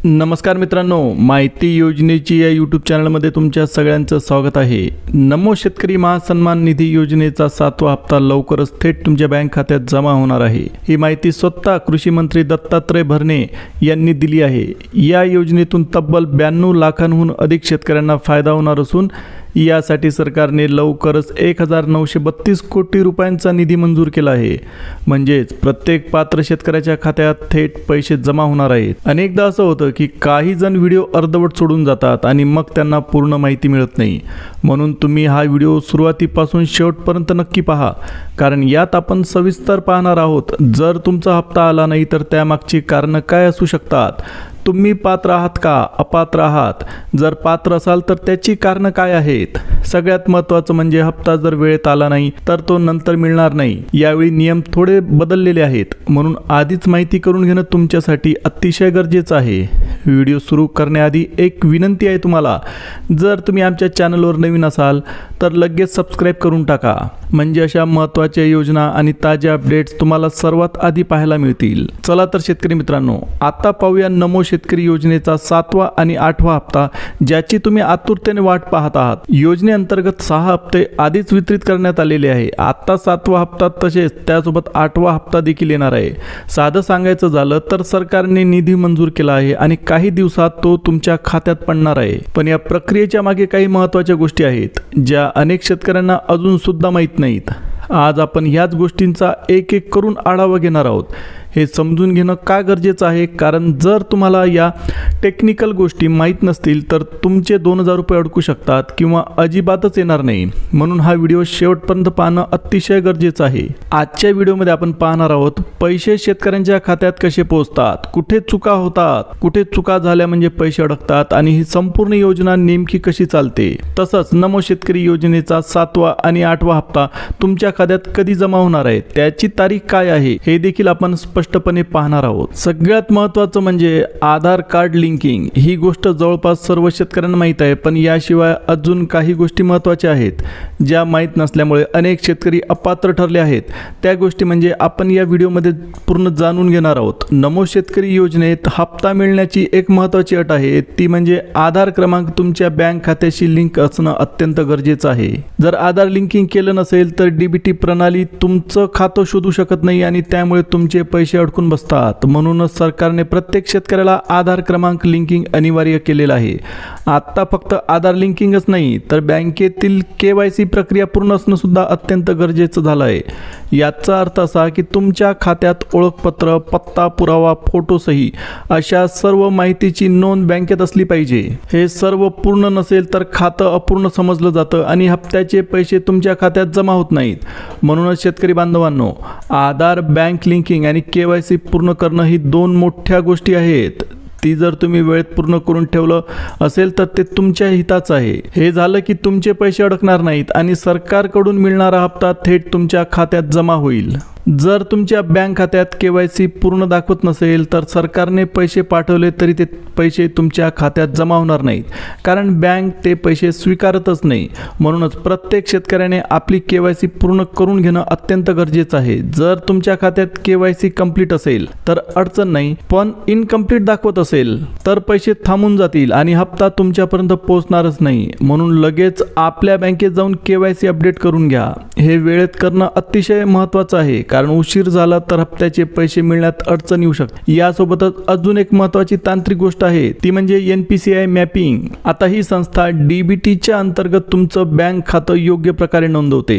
नमस्कार मित्रांनो, माहिती योजनेची या यूट्यूब चॅनलमध्ये तुमच्या सगळ्यांचं स्वागत आहे। नमो शेतकरी महासन्मान निधी योजनेचा 7वा हप्ता लवकरच थेट तुमच्या बँक खात्यात जमा होणार आहे। ही माहिती स्वतः कृषी मंत्री दत्तात्रय भरणे यांनी दिली आहे। या योजनेतून तब्बल 92 लाखांहून अधिक शेतकऱ्यांना फायदा होणार असून यासाठी सरकारने लवकरच 1932 कोटी रुपयांचा निधी मंजूर केला आहे। म्हणजेच प्रत्येक पात्र शेतकऱ्याच्या खात्यात थेट पैसे जमा होणार आहेत। अनेकदा असं होतं की काही जण व्हिडिओ अर्धवट सोडून जातात आणि मग त्यांना पूर्ण माहिती मिळत नाही। म्हणून तुम्ही हा व्हिडिओ सुरुवातीपासून शेवटपर्यंत नक्की पहा, कारण यात आपण सविस्तर पाहणार आहोत। जर तुमचा हप्ता आला नाही तर त्यामागची कारणं काय असू शकतात, तुम्ही पात्र आहात का अपात्र आहात, जर पात्र असाल तर त्याची कारणं काय आहेत, सगळ्यात महत्त्वाचं म्हणजे हप्ता जर वेळेत आला नाही तर तो नंतर मिळणार नाही। यावेळी नियम थोडे बदललेले आहेत, म्हणून आधीच माहिती करून घेणं तुमच्यासाठी अतिशय गरजेचं आहे। व्हिडिओ सुरू करण्याआधी एक विनंती आहे तुम्हाला, जर तुम्ही आमच्या चॅनलवर नवीन असाल तर लगेच सबस्क्राईब करून टाका, म्हणजे अशा महत्त्वाच्या योजना आणि ताज्या अपडेट्स तुम्हाला सर्वात आधी पाहायला मिळतील। चला तर शेतकरी मित्रांनो, आता पाहूया नमो शेतकरी योजनेचा 7वा आणि 8वा हप्ता, ज्याची तुम्ही आतुरतेने वाट पाहत आहात। योजनेअंतर्गत 6 हप्ते आधीच वितरित करण्यात आलेले आहे। आता 7वा हप्ता तसेच त्यासोबत 8वा हप्ता देखील येणार आहे। साधं सांगायचं झालं तर सरकारने निधी मंजूर केला आहे आणि काही दिवसात तो तुमच्या खात्यात पडणार आहे। पण या प्रक्रियेच्या मागे काही महत्त्वाच्या गोष्टी आहेत, ज्या अनेक शेतकऱ्यांना अजून सुद्धा माहीत नाहीत। आज आपण ह्याच गोष्टींचा एक एक करून आढावा घेणार आहोत। हे समजून घेणं का गरजेचं आहे, कारण जर तुम्हाला या टेक्निकल गोष्टी माहीत नसतील तर तुमचे 2000 रुपये अडकू शकतात किंवा अजिबातच येणार नाही। म्हणून हा व्हिडिओ शेवटपर्यंत पाहणं अतिशय गरजेचं आहे। आजच्या व्हिडिओमध्ये आपण पाहणार आहोत पैसे शेतकऱ्यांच्या खात्यात कसे पोहोचतात, कुठे चुका होतात, कुठे चुका झाल्या म्हणजे पैसे अडकतात आणि ही संपूर्ण योजना नेमकी कशी चालते। तसंच नमो शेतकरी योजनेचा 7वा आणि 8वा हप्ता तुमच्या खात्यात कधी जमा होणार आहे, त्याची तारीख काय आहे, हे देखील आपण स्पष्टपणे पाहणार आहोत। सगळ्यात महत्त्वाचं म्हणजे आधार कार्ड लिंकिंग। ही गोष्ट जवळपास सर्व शेतकऱ्यांना माहीत आहे, पण याशिवाय अजून काही गोष्टी महत्त्वाच्या आहेत ज्या माहीत नसल्यामुळे अनेक शेतकरी अपात्र ठरले आहेत। त्या गोष्टी म्हणजे आपण या व्हिडिओमध्ये पूर्ण जाणून घेणार आहोत। नमो शेतकरी योजनेत हप्ता मिळण्याची एक महत्त्वाची अट आहे, ती म्हणजे आधार क्रमांक तुमच्या बँक खात्याशी लिंक असणं अत्यंत गरजेचं आहे। जर आधार लिंकिंग केलं नसेल तर डीबीटी प्रणाली तुमचं खातं शोधू शकत नाही आणि त्यामुळे तुमचे पैसे अडकून बसतात। म्हणूनच सरकारने प्रत्येक शेतकऱ्याला आधार क्रमांक लिंकिंग अनिवार्य केलेलं आहे। आता फक्त आधार लिंकिंगच नाही तर बँकेतील KYC प्रक्रिया पूर्ण असणं सुद्धा अत्यंत गरजेचं झालं आहे। याचा अर्थ असा की तुमच्या खात्यात ओळखपत्र, पत्ता, पुरावा, फोटो सही अशा सर्व माहितीची नोंद बँकेत असली पाहिजे। हे सर्व पूर्ण नसेल तर खातं अपूर्ण समजलं जातं आणि हप्त्याचे पैसे तुमच्या खात्यात जमा होत नाहीत। म्हणूनच शेतकरी बांधवांनो, आधार, बँक लिंकिंग आणि KYC पूर्ण करणं ही 2 मोठ्या गोष्टी आहेत। ती जर तुम्ही वेळेत पूर्ण करून ठेवलं असेल तर ते तुमच्या हिताचं आहे। हे झालं की तुमचे पैसे अडकणार नाहीत आणि सरकारकडून मिळणारा हप्ता थेट तुमच्या खात्यात जमा होईल। जर तुमच्या बँक खात्यात KYC पूर्ण दाखवत नसेल तर सरकारने पैसे पाठवले तरी ते पैसे तुमच्या खात्यात जमा होणार नाहीत, कारण बँक ते पैसे स्वीकारतच नाही। म्हणूनच प्रत्येक शेतकऱ्याने आपली KYC पूर्ण करून घेणं अत्यंत गरजेचं आहे। जर तुमच्या खात्यात KYC कंप्लीट असेल तर अडचण नाही, पण इनकम्प्लीट दाखवत असेल तर पैसे थांबून जातील आणि हप्ता तुमच्यापर्यंत पोहोचणारच नाही। म्हणून लगेच आपल्या बँकेत जाऊन KYC अपडेट करून घ्या। हे वेळेत करणं अतिशय महत्त्वाचं आहे, कारण उशीर झाला तर हप्त्याचे पैसे मिळण्यात अडचण येऊ शकते। यासोबतच अजून एक महत्त्वाची तांत्रिक गोष्ट आहे, ती म्हणजे NPCI मॅपिंग। आता ही संस्था डीबीटीच्या अंतर्गत तुमचं बँक खातं योग्य प्रकारे नोंदवते।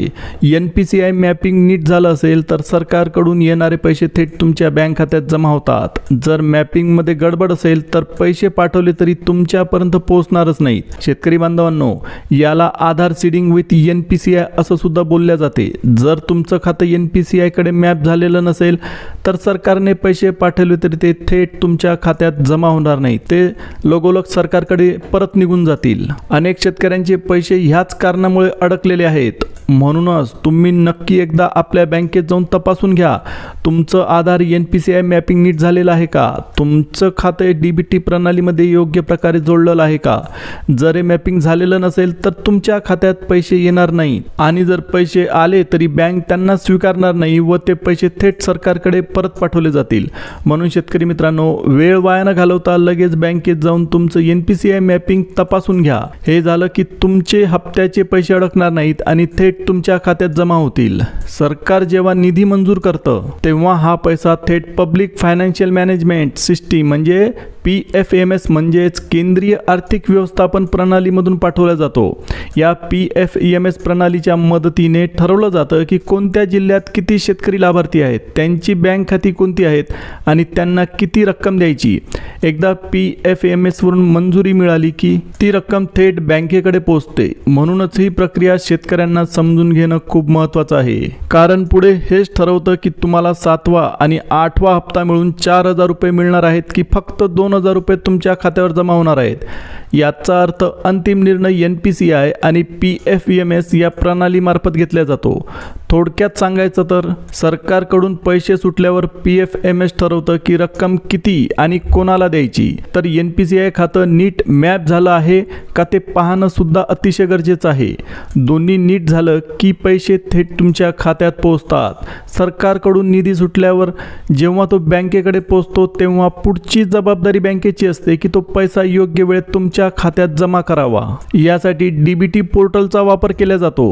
NPCI मॅपिंग नीट झालं असेल तर सरकारकडून येणारे पैसे थेट तुमच्या बँक खात्यात जमा होतात। जर मॅपिंगमध्ये गडबड असेल तर पैसे पाठवले तरी तुमच्यापर्यंत पोहोचणारच नाहीत। शेतकरी बांधवांनो, याला आधार सीडिंग विथ NPCI असं सुद्धा बोलले जाते। जर तुमचं खातं NPCI कडे मॅप झालेलं नसेल तर सरकारने पैसे पाठवले तरी ते थेट तुमच्या खात्यात जमा होणार नाही, ते लगोलग सरकारकडे परत निघून जातील। अनेक शेतकऱ्यांचे पैसे ह्याच कारणामुळे अडकलेले आहेत। म्हणूनच तुम्ही नक्की एकदा आपल्या बँकेत जाऊन तपासून घ्या, तुमचं आधार NPCI मॅपिंग नीट झालेलं आहे का, तुमचं खातं डीबीटी प्रणालीमध्ये योग्य प्रकारे जोडलेलं आहे का। जर हे मॅपिंग झालेलं नसेल तर तुमच्या खात्यात पैसे येणार नाहीत आणि जर पैसे आले तरी बँक त्यांना स्वीकारणार नाही व ते पैसे थेट सरकारकडे परत पाठवले जातील। म्हणून शेतकरी मित्रांनो, वेळ वाया न घालवता लगेच बँकेत जाऊन तुमचं NPCI मॅपिंग तपासून घ्या। हे झालं की तुमचे हप्त्याचे पैसे अडकणार नाहीत आणि थेट तुमच्या खात्यात जमा होतील। सरकार जेव्हा निधी मंजूर करतं तेव्हा हा पैसा थेट पब्लिक फायनान्शियल मॅनेजमेंट सिस्टीम म्हणजे PFMS म्हणजेच केंद्रीय आर्थिक व्यवस्थापन प्रणालीमधून पाठवला जातो। या PFMS प्रणालीच्या मदतीने ठरवलं जातं की कोणत्या जिल्ह्यात किती शेतकरी लाभार्थी आहेत, त्यांची बँक खाती कोणती आहेत आणि त्यांना किती रक्कम द्यायची। एकदा PFMS वरून मंजुरी मिळाली की ती रक्कम थेट बँकेकडे पोहोचते। म्हणूनच ही प्रक्रिया शेतकऱ्यांना समजून घेणं खूप महत्त्वाचं आहे, कारण पुढे हेच ठरवतं की तुम्हाला 7वा आणि 8वा हप्ता मिळून 4,000 रुपये मिळणार आहेत की फक्त 2,000 रुपये तुमच्या खात्यावर जमा होणार आहेत। याचा अर्थ अंतिम निर्णय NPCI आणि PFMS या प्रणालीमार्फत घेतला जातो। थोडक्यात सांगायचं तर सरकारकडून पैसे सुटल्यावर PFMS ठरवतं की रक्कम किती आणि कोणाला द्यायची। तर NPCI खातं नीट मॅप झालं आहे का ते पाहणं सुद्धा अतिशय गरजेचं आहे। दोन्ही नीट झालं की पैसे थेट तुमच्या खात्यात पोहोचतात। सरकारकडून निधी सुटल्यावर जेव्हा तो बँकेकडे पोहोचतो तेव्हा पुढची जबाबदारी बँकेची असते की तो पैसा योग्य वेळेत तुमच्या खात्यात जमा करावा। यासाठी DBT पोर्टलचा वापर केला जातो।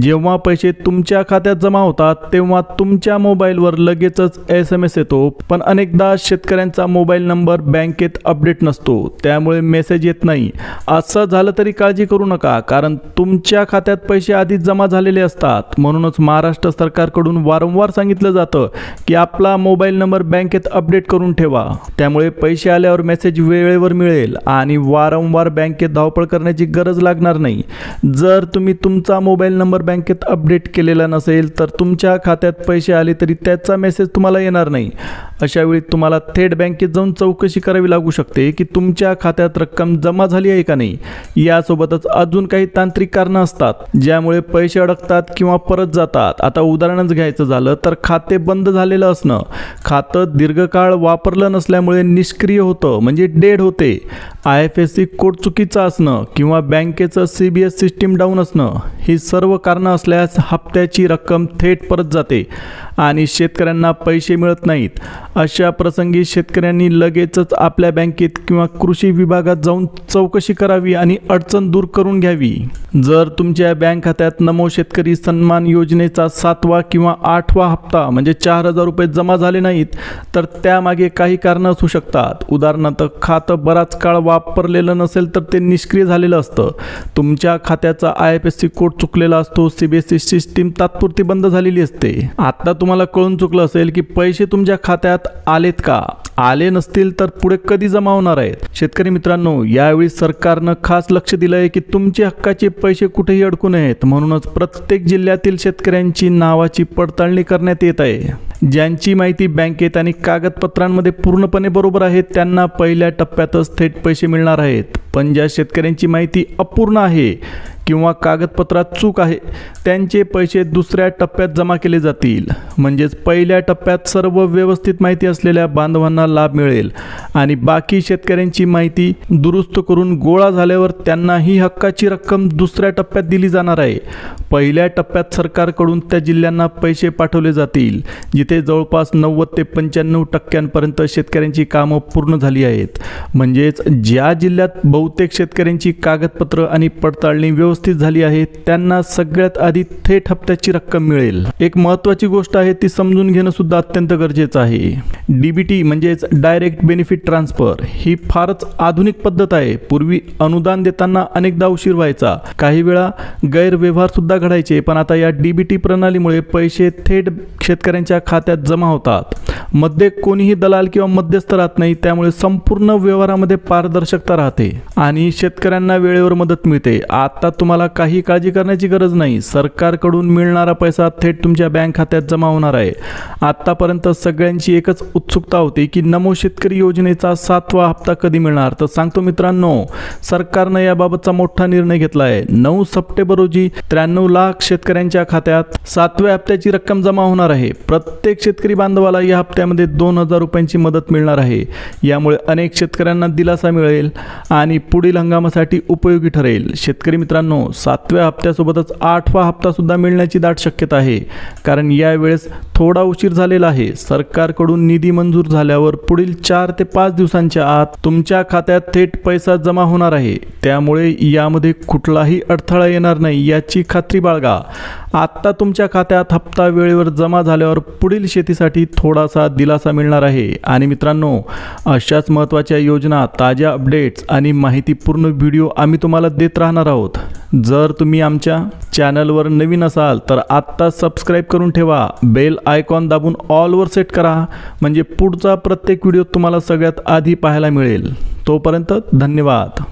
जेव्हा पैसे तुमच्या खात्यात जमा होतात तेव्हा तुमच्या मोबाईलवर लगेचच SMS येतो, पण अनेकदा शेतकऱ्यांचा मोबाईल नंबर बँकेत अपडेट नसतो, त्यामुळे मेसेज येत नाही। असं झालं तरी काळजी करू नका, कारण तुमच्या खात्यात पैसे आधीच जमा झालेले असतात। म्हणूनच महाराष्ट्र सरकारकडून वारंवार सांगितलं जातं की आपला मोबाईल नंबर बँकेत अपडेट करून ठेवा, त्यामुळे पैसे आल्यावर मेसेज वेळेवर मिळेल आणि वारंवार बँकेत धावपळ करण्याची गरज लागणार नाही। जर तुम्ही तुमचा मोबाईल नंबर बँकेत अपडेट केलेला नसेल तर तुमच्या खात्यात पैसे आले तरी त्याचा मेसेज तुम्हाला येणार नाही। अशा वेळी तुम्हाला थेट बँकेत जाऊन चौकशी करावी लागू शकते की तुमच्या खात्यात रक्कम जमा झाली आहे का नाही। यासोबतच अजून काही तांत्रिक कारणं असतात ज्यामुळे पैसे अडकतात किंवा परत जातात। आता उदाहरणच घ्यायचं झालं तर खाते बंद झालेलं असणं, खातं दीर्घकाळ वापरलं नसल्यामुळे निष्क्रिय होतं म्हणजे डेड होते, IFSC कोड चुकीचा असणं किंवा बँकेचं CBS सिस्टीम डाऊन असणं, ही सर्व कारणं असल्यास हप्त्याची रक्कम थेट परत जाते आणि शेतकऱ्यांना पैसे मिळत नाहीत। अशा प्रसंगी शेतकऱ्यांनी लगेचच आपल्या बँकेत किंवा कृषी विभागात जाऊन चौकशी करावी आणि अडचण दूर करून घ्यावी। जर तुमच्या बँक खात्यात नमो शेतकरी सन्मान योजनेचा 7वा किंवा 8वा हप्ता म्हणजे 4,000 रुपये जमा झाले नाहीत तर त्यामागे काही कारणं असू शकतात। उदाहरणार्थ खातं बराच काळ वापरलेलं नसेल तर ते निष्क्रिय झालेलं असतं, तुमच्या खात्याचा IFSC कोड चुकलेला असतो, CBS सिस्टीम तात्पुरती बंद झालेली असते। आता तुम्हाला कळून चुकलं असेल की पैसे तुमच्या खात्यात आलेत का, आले नसतील तर पुढे कधी जमा होणार आहेत। शेतकरी मित्रांनो, यावेळी सरकारनं खास लक्ष दिलं आहे की तुमचे हक्काचे पैसे कुठेही अडकू नयेत। म्हणूनच प्रत्येक जिल्ह्यातील शेतकऱ्यांची नावाची पडताळणी करण्यात येत आहे। ज्यांची माहिती बँकेत आणि कागदपत्रांमध्ये पूर्णपणे बरोबर आहे त्यांना पहिल्या टप्प्यातच थेट पैसे मिळणार आहेत, पण ज्या शेतकऱ्यांची माहिती अपूर्ण आहे किंवा कागदपत्रात चूक आहे त्यांचे पैसे दुसऱ्या टप्प्यात जमा केले जातील। म्हणजेच पहिल्या टप्प्यात सर्व व्यवस्थित माहिती असलेल्या बांधवांना लाभ मिळेल आणि बाकी शेतकऱ्यांची माहिती दुरुस्त करून गोळा झाल्यावर त्यांना ही हक्काची रक्कम दुसऱ्या टप्प्यात दिली जाणार आहे। पहिल्या टप्प्यात सरकारकडून त्या जिल्ह्यांना पैसे पाठवले जातील जिथे जवळपास 90 ते 95% शेतकऱ्यांची कामं पूर्ण झाली आहेत। म्हणजेच ज्या जिल्ह्यात बहुतेक शेतकऱ्यांची कागदपत्र आणि पडताळणी व्यवस्थित झाली आहे त्यांना सगळ्यात आधी थेट हप्त्याची रक्कम मिळेल। एक महत्त्वाची गोष्ट आहे ती समजून घेणं सुद्धा अत्यंत गरजेचं आहे। DBT म्हणजेच डायरेक्ट बेनिफिट ट्रान्सफर ही फारच आधुनिक पद्धत आहे। पूर्वी अनुदान देताना अनेकदा उशीर व्हायचा, काही वेळा गैरव्यवहार सुद्धा घडायचे, पण आता या DBT प्रणालीमुळे पैसे थेट शेतकऱ्यांच्या खात्यात जमा होतात। मध्ये कोणीही दलाल किंवा मध्यस्थ राहत नाही, त्यामुळे संपूर्ण व्यवहारामध्ये पारदर्शकता राहते आणि शेतकऱ्यांना वेळेवर मदत मिळते। आता तुम्हाला काही काळजी करण्याची गरज नाही, सरकारकडून मिळणारा पैसा थेट तुमच्या बँक खात्यात जमा होणार आहे। आतापर्यंत सगळ्यांची एकच उत्सुकता होती की नमो शेतकरी योजनेचा 7वा हप्ता कधी मिळणार। तर सांगतो मित्रांनो, सरकारनं याबाबतचा मोठा निर्णय घेतला आहे। 9 सप्टेंबर रोजी 93 लाख शेतकऱ्यांच्या खात्यात 7व्या हप्त्याची रक्कम जमा होणार आहे। प्रत्येक शेतकरी बांधवाला या हप्त्यामध्ये 2,000 रुपयांची मदत मिळणार आहे। यामुळे अनेक शेतकऱ्यांना दिलासा मिळेल आणि पुढील हंगामासाठी उपयोगी ठरेल। शेतकरी मित्रांनो, मित्रांनो 7व्या हप्त्यासोबतच 8वा हप्तासुद्धा मिळण्याची दाट शक्यता आहे, कारण यावेळेस थोडा उशीर झालेला आहे. सरकारकडून निधी मंजूर झाल्यावर पुढील 4 ते 5 दिवसांच्या आत तुमच्या खात्यात थेट पैसा जमा होणार आहे. त्यामुळे यामध्ये कुठलाही अडथळा येणार नाही याची खात्री बाळगा. आत्ता तुमच्या खात्यात हप्ता वेळेवर जमा झाल्यावर पुढील शेतीसाठी थोडासा दिलासा मिळणार आहे. आणि मित्रांनो, अशाच महत्त्वाच्या योजना, ताज्या अपडेट्स आणि माहितीपूर्ण व्हिडिओ आम्ही तुम्हाला देत राहणार आहोत. जर तुम्ही आमच्या चॅनलवर नवीन असाल तर आत्ता सबस्क्राईब करून ठेवा. बेल आयकॉन दाबून ऑलवर सेट करा, म्हणजे पुढचा प्रत्येक व्हिडिओ तुम्हाला सगळ्यात आधी पाहायला मिळेल. तोपर्यंत धन्यवाद.